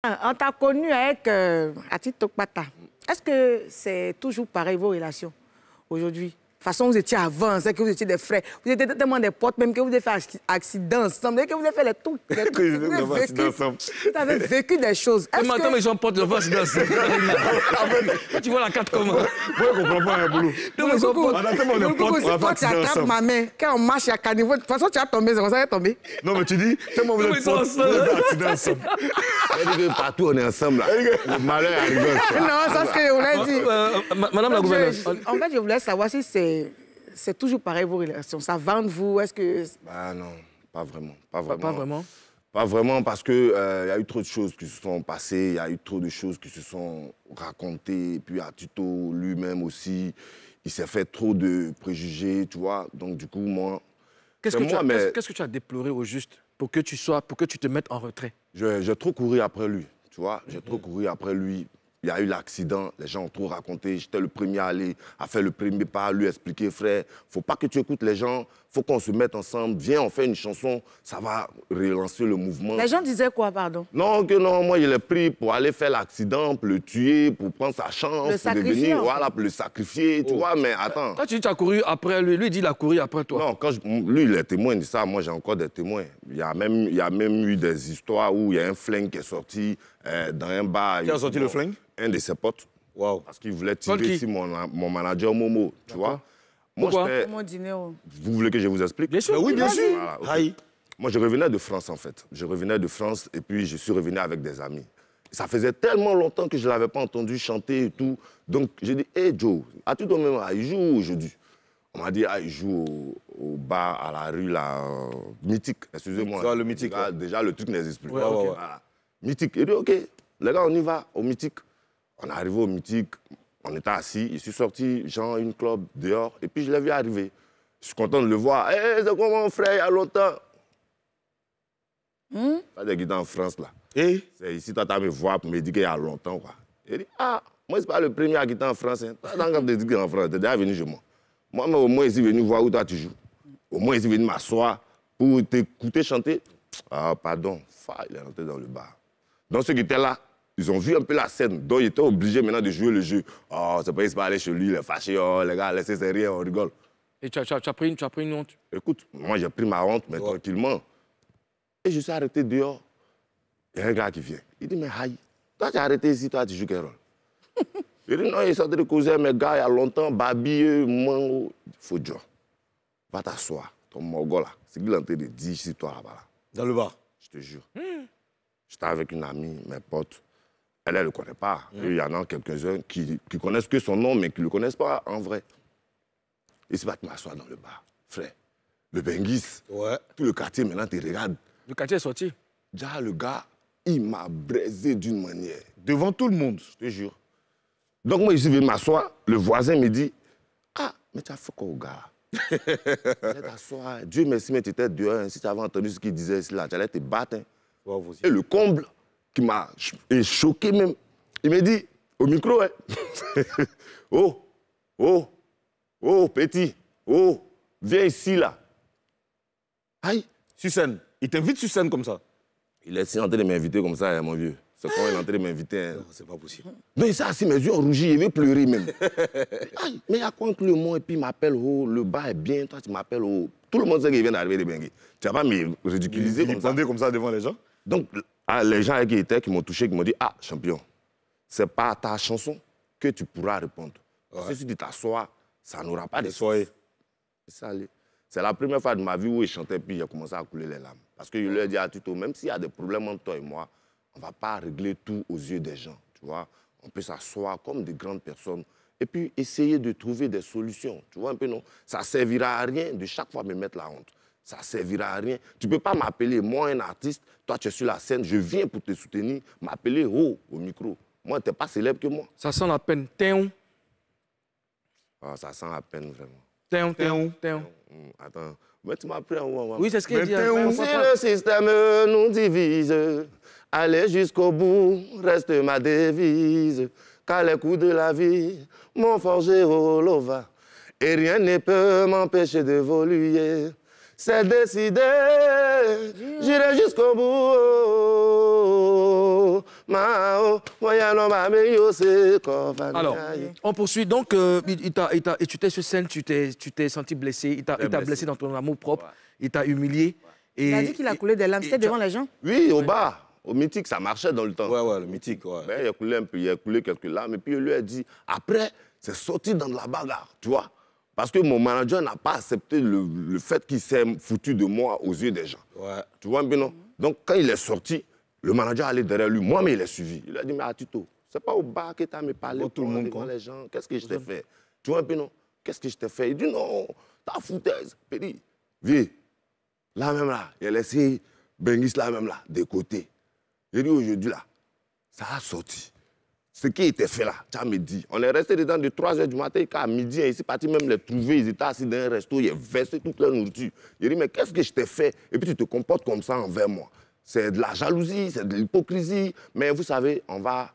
On t'a connu avec Atito Tokpata. Est-ce que c'est toujours pareil vos relations aujourd'hui? De toute façon, vous étiez avant, c'est que vous étiez des frères. Vous étiez tellement des potes, même que vous avez fait accident ensemble, que vous avez fait les trucs. Vous avez vécu des choses. Mais attends, mais ils sont potes de accident ensemble. Tu vois la carte comment? Moi, je ne comprends pas un boulot. Non, ils sont potes. On a tellement de potes pour faire accident ensemble. Ma main, quand on marche à caniveau, de toute façon, tu vas tomber, c'est comme ça, tu vas tomber. Non, mais tu dis, tellement vous êtes potes, vous avez fait accident ensemble. C'est-à-dire que partout, on est ensemble. Le malheur arrive. Non, ça, c'est ce que je voulais dire. Madame la gouverneure. En fait, je voulais savoir si c'est toujours pareil vos relations. Ça va de vous? Est-ce que... Bah non, pas vraiment. Pas vraiment. Pas vraiment parce qu'il y a eu trop de choses qui se sont passées, il y a eu trop de choses qui se sont racontées. Et puis Atito lui-même aussi, il s'est fait trop de préjugés, tu vois. Donc du coup, moi... Qu'est-ce que tu as déploré au juste pour que tu te mettes en retrait? J'ai trop couru après lui, tu vois. J'ai trop couru après lui. Il y a eu l'accident, les gens ont trop raconté. J'étais le premier à aller, à faire le premier pas, à lui expliquer, frère, faut pas que tu écoutes les gens, faut qu'on se mette ensemble. Viens, on fait une chanson, ça va relancer le mouvement. Les gens disaient quoi, pardon? Non, moi, je l'ai pris pour aller faire l'accident, pour le tuer, pour prendre sa chance, pour devenir, voilà, pour le sacrifier, tu vois, mais attends. Quand tu as couru après lui, lui dit il a couru après toi. Non, lui, il est témoin de ça, moi, j'ai encore des témoins. Il y a même eu des histoires où il y a un flingue qui est sorti dans un bar. Qui a sorti le flingue? Un de ses potes. Wow. Parce qu'il voulait tirer sur mon manager Momo, tu vois. Pourquoi? Vous voulez que je vous explique? Bien sûr. Oui, bien sûr. Voilà, okay. Moi, je revenais de France, en fait. Je revenais de France et puis je suis revenu avec des amis. Ça faisait tellement longtemps que je ne l'avais pas entendu chanter et tout. Donc, j'ai dit, hey Joe, as-tu toi-même, il joue aujourd'hui? On m'a dit, il joue au bar à la rue, là, Mythique, excusez-moi. Ça, le Mythique. Là, déjà, le truc n'existe plus. Ouais, okay. Voilà. Mythique. Il dit, OK, les gars, on y va, au Mythique. On est arrivé au Mythique, on était assis, je suis sorti, genre, une club dehors, et puis je l'ai vu arriver. Je suis content de le voir. Hey, c'est quoi mon frère, il y a longtemps? Pas de guitare en France, là. Et? C'est ici, toi, tu as me voir pour me dire qu'il y a longtemps, quoi. Il dit, moi, c'est pas le premier à guider en France. Hein. Toi, dans le cas en France, tu es déjà venu chez moi. Moi, mais au moins, ici, venu voir où toi, tu joues. Au moins, ici, venu m'asseoir pour t'écouter chanter. Ah, pardon, il est rentré dans le bar. Donc, ceux qui étaient là, ils ont vu un peu la scène, donc ils étaient obligés maintenant de jouer le jeu. Oh, c'est pas il se aller chez lui, il est fâché, oh les gars, laissez c'est rien, on rigole. Et tu as pris une honte? Écoute, moi j'ai pris ma honte, mais tranquillement. Et je suis arrêté dehors. Il y a un gars qui vient. Il dit, mais Haï, toi tu as arrêté ici, toi tu joues quel rôle? Il dit, non, il est en train de causer, mes gars, il y a longtemps, Babi, moi, faut dire. Va t'asseoir, ton morgo là. C'est qu'il est en train de dire ici, toi là-bas. Là. Dans le bar? Je te jure. J'étais avec une amie, mes potes. Elle ne le connaît pas. Il y en a quelques-uns qui connaissent que son nom, mais qui ne le connaissent pas en vrai. Et c'est pas que tu m'assois dans le bar. Frère, le Benguis, tout le quartier maintenant te regarde. Le quartier est sorti? Déjà, le gars, il m'a braisé d'une manière. Devant tout le monde? Je te jure. Donc moi, je suis venu m'asseoir. Le voisin me dit, mais tu as fait quoi au gars? Tu t'asseoir. Dieu merci, mais tu étais dehors. Si tu avais entendu ce qu'il disait ici, là, tu allais te battre. Hein. Et le comble qui m'a choqué même, il me dit, au micro, hein, oh, petit, viens ici, là. Aïe, sur scène. Il t'invite sur scène comme ça? Il est en train de m'inviter comme ça, hein, mon vieux. C'est quand il est en train de m'inviter. Hein. Non, c'est pas possible. Mais ça, si mes yeux ont rougi, il veut pleurer même. Aïe, mais il y a quoi entre le monde et puis il m'appelle, le bar est bien, toi tu m'appelles, Tout le monde sait qu'il vient d'arriver de Bengué. Tu vas pas me ridiculiser comme ça devant les gens? Donc, les gens qui étaient, qui m'ont touché, qui m'ont dit, champion, c'est pas ta chanson que tu pourras répondre. Si tu dis t'assois, ça n'aura pas de sens. C'est la première fois de ma vie où il chantait, puis il a commencé à couler les larmes. Parce que je lui ai dit à Tito, même s'il y a des problèmes entre toi et moi, on ne va pas régler tout aux yeux des gens, tu vois. On peut s'asseoir comme des grandes personnes et puis essayer de trouver des solutions, tu vois un peu, non? Ça ne servira à rien de chaque fois me mettre la honte. Ça ne servira à rien. Tu ne peux pas m'appeler, moi, un artiste, toi, tu es sur la scène, je viens pour te soutenir, m'appeler au micro. Moi, tu n'es pas célèbre que moi. Ça sent la peine. Théon. Ça sent la peine, vraiment. Théon. Attends, mais tu m'as pris un moment. Oui, c'est ce qu'il dit. Si le système nous divise, aller jusqu'au bout reste ma devise. Car les coups de la vie m'ont forgé au lova. Et rien ne peut m'empêcher d'évoluer. C'est décidé, j'irai jusqu'au bout. Alors, on poursuit. Donc, et tu étais sur scène, tu t'es senti blessé. Il t'a blessé dans ton amour propre. Ouais. Il t'a humilié. Et, il a dit qu'il a coulé des larmes. C'était devant les gens? Oui, au bar. Au Mythique, ça marchait dans le temps. Ouais, le Mythique, ouais. Ben, il a coulé un peu, il a coulé quelques larmes. Et puis, il lui a dit, après, c'est sorti dans de la bagarre, tu vois. Parce que mon manager n'a pas accepté le fait qu'il s'est foutu de moi aux yeux des gens. Ouais. Tu vois un peu, non? Donc, quand il est sorti, le manager allait derrière lui. Moi, mais il est suivi. Il a dit, mais Atito, c'est pas au bar que tu as me parlé tout le monde devant les gens. Qu'est-ce que je t'ai fait? Tu vois un peu, non? Qu'est-ce que je t'ai fait? Il dit, non, ta foutaise. Il dit, viens, là même là, il a laissé Bengis là même là, de côté. Il dit, aujourd'hui là, ça a sorti. Ce qui était fait là, tu as me dit. On est resté dedans de 3 h du matin jusqu'à midi. Ici, parti même les trouver. Ils étaient assis dans un resto, ils ont versé toute leur nourriture. Il dit, mais qu'est-ce que je t'ai fait? Et puis tu te comportes comme ça envers moi. C'est de la jalousie, c'est de l'hypocrisie. Mais vous savez, on va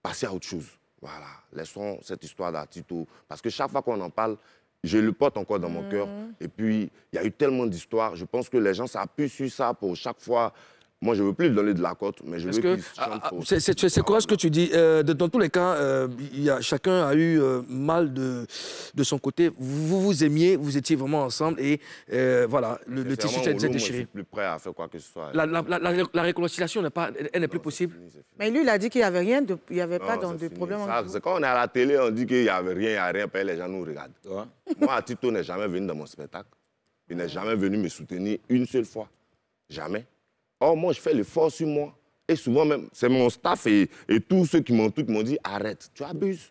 passer à autre chose. Voilà, laissons cette histoire d'Atito. Parce que chaque fois qu'on en parle, je le porte encore dans mon cœur. Et puis, il y a eu tellement d'histoires. Je pense que les gens s'appuient sur ça pour chaque fois. Moi, je ne veux plus lui donner de la cote, mais je veux qu'il chante pour... C'est quoi ce que tu dis? Dans tous les cas, chacun a eu mal de son côté. Vous vous aimiez, vous étiez vraiment ensemble et voilà, le tissu s'est déchiré. Moi, je suis plus prêt à faire quoi que ce soit. La réconciliation n'est plus possible. Mais lui, il a dit qu'il n'y avait rien, il n'y avait pas de problème. C'est quand on est à la télé, on dit qu'il n'y avait rien, il n'y a rien, puis les gens nous regardent. Ouais. Moi, Tito n'est jamais venu dans mon spectacle. Il n'est jamais venu me soutenir une seule fois. Jamais. Or, moi, je fais l'effort sur moi. Et souvent même, c'est mon staff et tous ceux qui m'ont dit, arrête, tu abuses.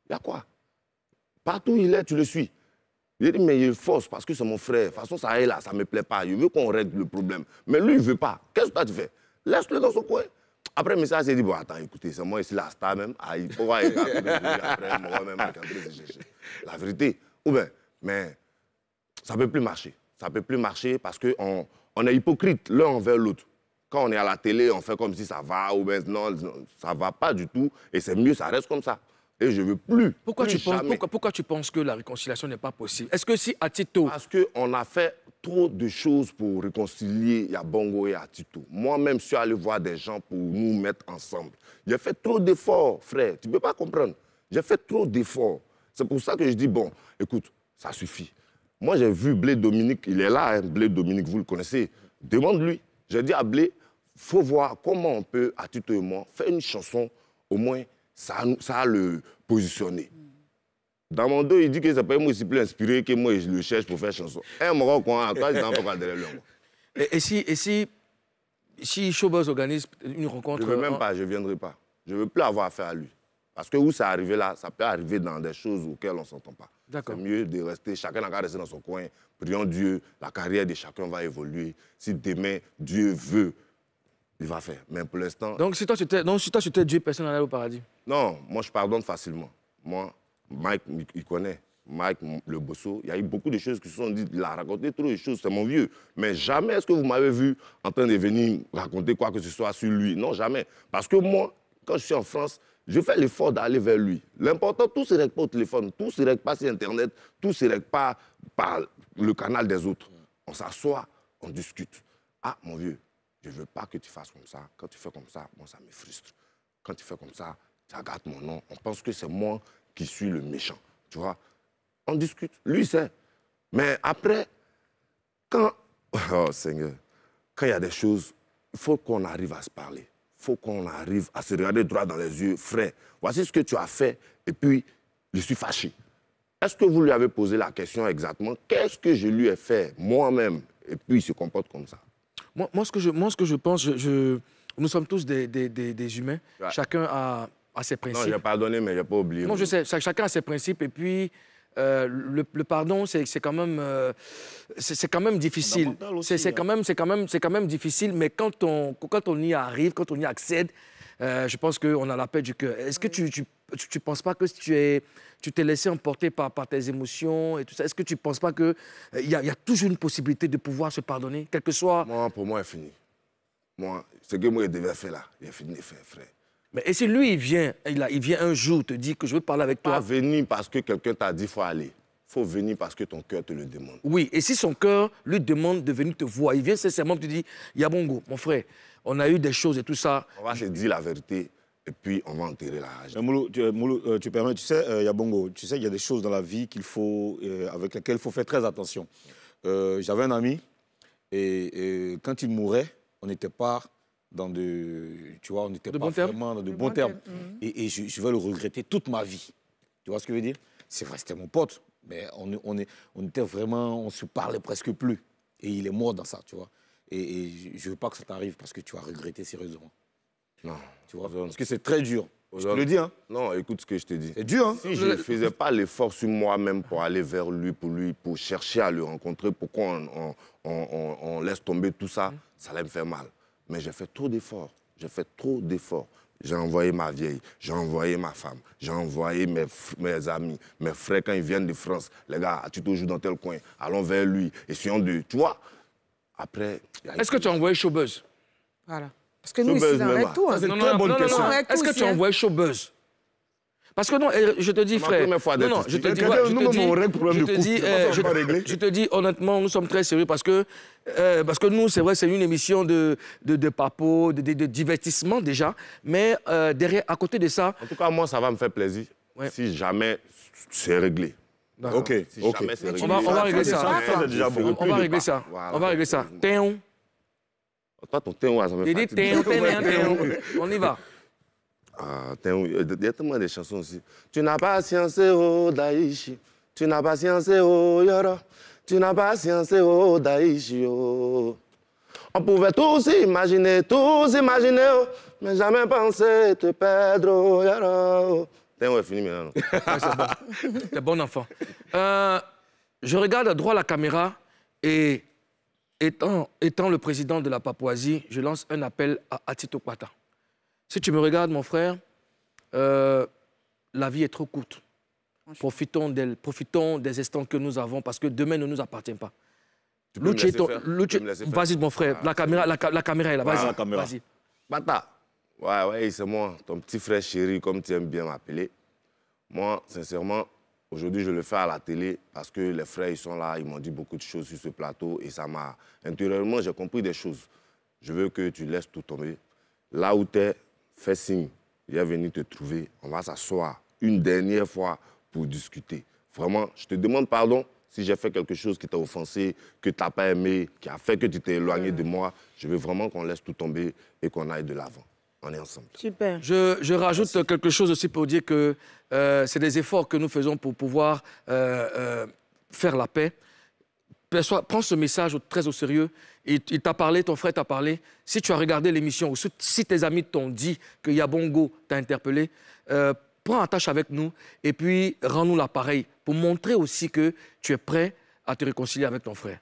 Il y a quoi? Partout où il est, tu le suis. Il dit, mais il force parce que c'est mon frère. De toute façon, ça est là, ça ne me plaît pas. Il veut qu'on règle le problème. Mais lui, il ne veut pas. Qu'est-ce que toi, tu fais? Laisse-le dans son coin. Après, le message s'est dit, bon, attends, écoutez, c'est moi ici la star même. Ah, il faut voir, après, moi même, la vérité. Ou bien, mais ça ne peut plus marcher. Ça ne peut plus marcher parce qu'on est hypocrite l'un envers l'autre. Quand on est à la télé, on fait comme si ça va, ou bien non, ça ne va pas du tout. Et c'est mieux, ça reste comme ça. Et je ne veux plus. Pourquoi tu penses que la réconciliation n'est pas possible? Est-ce que si Atito... Parce qu'on a fait trop de choses pour réconcilier Yabongo et Atito. Moi-même, je suis allé voir des gens pour nous mettre ensemble. J'ai fait trop d'efforts, frère. Tu ne peux pas comprendre. J'ai fait trop d'efforts. C'est pour ça que je dis, bon, écoute, ça suffit. Moi, j'ai vu Blé Dominique, il est là, hein, Blé Dominique, vous le connaissez. Demande-lui. J'ai dit à Blé, il faut voir comment on peut, Atito et moi, faire une chanson, au moins, ça a le positionné. Dans mon dos, il dit que c'est pas moi aussi plus inspiré que moi, je le cherche pour faire chanson. Un Maroc, toi, il est encore derrière lui. Et si Showbuzz organise une rencontre... Je ne veux même pas, je ne viendrai pas. Je ne veux plus avoir affaire à lui. Parce que où ça arrive là, ça peut arriver dans des choses auxquelles on ne s'entend pas. C'est mieux de rester, chacun n'a qu'à rester dans son coin. Prions Dieu, la carrière de chacun va évoluer. Si demain, Dieu veut, il va faire. Mais pour l'instant... Donc, si toi, tu étais Dieu, personne n'allait au paradis? Non, moi, je pardonne facilement. Moi, Mike, il connaît. Mike, le bosso, il y a eu beaucoup de choses qui se sont dites. Il a raconté trop de choses, c'est mon vieux. Mais jamais est-ce que vous m'avez vu en train de venir raconter quoi que ce soit sur lui. Non, jamais. Parce que moi, quand je suis en France, je fais l'effort d'aller vers lui. L'important, tout ne se règle pas au téléphone, tout ne se règle pas sur Internet, tout ne se règle pas par le canal des autres. On s'assoit, on discute. Ah, mon vieux, je ne veux pas que tu fasses comme ça. Quand tu fais comme ça, moi, ça me frustre. Quand tu fais comme ça, tu gâtes mon nom. On pense que c'est moi qui suis le méchant. Tu vois? On discute. Lui, c'est. Mais après, quand... Oh, Seigneur. Quand il y a des choses, il faut qu'on arrive à se parler. Il faut qu'on arrive à se regarder droit dans les yeux. Frère, voici ce que tu as fait, et puis je suis fâché. Est-ce que vous lui avez posé la question exactement? Qu'est-ce que je lui ai fait moi-même? Et puis il se comporte comme ça. Moi, ce que je pense, nous sommes tous des humains. Ouais. Chacun a ses principes. Non, j'ai pardonné, mais je n'ai pas oublié. Non, je sais, chacun a ses principes, et puis... le pardon, c'est quand même difficile. C'est quand même difficile, mais quand on y arrive, quand on y accède, je pense qu'on a la paix du cœur. Est-ce que tu ne penses pas que tu t'es laissé emporter par tes émotions et tout ça? Est-ce que tu ne penses pas qu'il y a toujours une possibilité de pouvoir se pardonner, quel que soit... Moi, pour moi, c'est fini. Moi, ce que moi, je devais faire là, il a fini de faire, frère. Mais et si lui, il vient un jour te dit que je veux parler avec toi... Pas venir parce que quelqu'un t'a dit qu'il faut aller. Il faut venir parce que ton cœur te le demande. Oui, et si son cœur lui demande de venir te voir, il vient sincèrement te dire, Yabongo, mon frère, on a eu des choses et tout ça. On va se dire la vérité et puis on va enterrer la rage. Moulou, tu permets, tu sais, Yabongo, tu sais, il y a des choses dans la vie avec lesquelles il faut faire très attention. J'avais un ami et quand il mourait, on n'était pas dans tu vois, on n'était pas vraiment dans de bons termes. Et je vais le regretter toute ma vie. Tu vois ce que je veux dire? C'est vrai, c'était mon pote, mais on était vraiment, on se parlait presque plus. Et il est mort dans ça, tu vois. Et je ne veux pas que ça t'arrive parce que tu vas regretter sérieusement. Non. Tu vois, parce que c'est très dur. Je te le dis, hein. Non, écoute ce que je te dis. C'est dur, hein. Si je ne faisais pas l'effort sur moi-même pour aller vers lui, pour chercher à le rencontrer, pourquoi on laisse tomber tout ça, ça allait me faire mal. Mais j'ai fait trop d'efforts. J'ai fait trop d'efforts. J'ai envoyé ma vieille, j'ai envoyé ma femme, j'ai envoyé mes amis, mes frères quand ils viennent de France. Les gars, tu te joues dans tel coin, allons vers lui, essayons de... Tu vois. Après... Est-ce que tu as envoyé Showbuzz? Voilà. Parce que nous, ici, on arrête tout. C'est une très bonne question. Est-ce que tu as envoyé Showbuzz? Parce que non, je te dis, frère... Non, je te dis, honnêtement, nous sommes très sérieux parce que nous, c'est vrai, c'est une émission de papo, de divertissement déjà, mais derrière, à côté de ça... En tout cas, moi, ça va me faire plaisir si jamais c'est réglé. Ok, si ok. jamais c'est réglé. On va régler ça. On va régler ça. Voilà. On va régler ça. Théon. Toi, ton Théon, ça me J'ai dit fatigue. Théon. On y va. Ah, Théon, il y a tellement de chansons aussi. Tu n'as pas science, oh, Daïchi. Tu n'as pas science, oh, Yoro. Tu n'as pas science, oh, Daïchi, oh. On pouvait tous imaginer, oh, mais jamais penser te perdre, oh, Yoro. Théon est fini maintenant. Ouais, c'est bon. T'es bon enfant. Je regarde à droit la caméra et étant le président de la Papouasie, je lance un appel à Atito Kwata. Si tu me regardes, mon frère, la vie est trop courte. Profitons des instants que nous avons parce que demain ne nous appartient pas. Vas-y, mon frère, la caméra est là. Vas-y. Bata. Ouais, c'est moi, ton petit frère chéri, comme tu aimes bien m'appeler. Moi, sincèrement, aujourd'hui, je le fais à la télé parce que les frères, ils sont là, ils m'ont dit beaucoup de choses sur ce plateau et ça m'a... Intérieurement, j'ai compris des choses. Je veux que tu laisses tout tomber. Là où tu es, fais signe. Il est venu te trouver. On va s'asseoir une dernière fois pour discuter. Vraiment, je te demande pardon si j'ai fait quelque chose qui t'a offensé, que tu n'as pas aimé, qui a fait que tu t'es éloigné de moi. Je veux vraiment qu'on laisse tout tomber et qu'on aille de l'avant. On est ensemble. Super. Je rajoute quelque chose aussi pour dire que c'est des efforts que nous faisons pour pouvoir faire la paix. Prends ce message très au sérieux. Il t'a parlé, ton frère t'a parlé. Si tu as regardé l'émission ou si tes amis t'ont dit que Yabongo t'a interpellé, prends attache avec nous et puis rends-nous l'appareil pour montrer aussi que tu es prêt à te réconcilier avec ton frère.